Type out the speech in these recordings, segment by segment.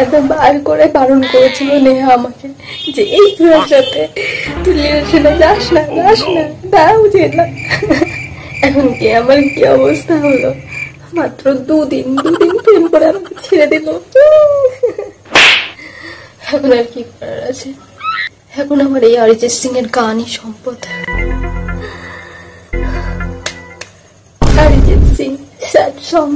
এতবার করে বারণ করেছিল নেহা আমাকে যে এই ছেলের সাথে তুই রিলেশনে যাস না তাও যে না। এখন কি আমার কি অবস্থা হলো, মাত্র দুদিন প্রেম করে আমাকে ছেড়ে দিল। এখন আর কি করার আছে, এখন আমার এই অরিজিৎ সিং এর গানই সম্পদ। Arijit Singh sad song.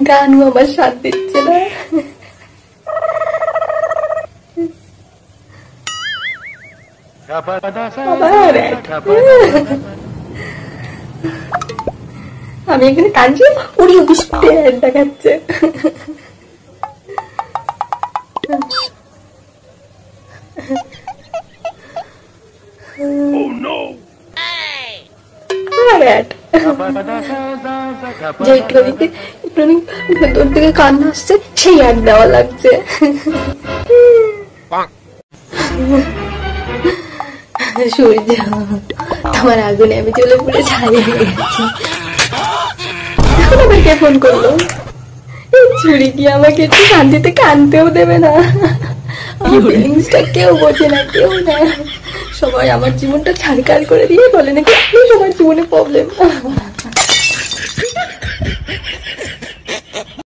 গানও আমার সাথ দিচ্ছে না। আমি এখানে কাঁদছি, উড়ি বৃষ্টি দেখাচ্ছে। ভেতর থেকে কান্না আসছে, সেই অ্যাড দেওয়া লাগছে। সূর্য তোমার আগুনে আমি জ্বলে পুড়ে ছাই হয়ে গেছি। এখন আবার কে ফোন করলো? এই ছুরি কি আমাকে একটু শান্তিতে কানতেও দেবে না? আমার ফিলিংসটা কেউ বোঝে না, কেউ না। সবাই আমার জীবনটা ছাড়কার করে দিয়ে বলে নাকি সবার জীবনে প্রবলেম।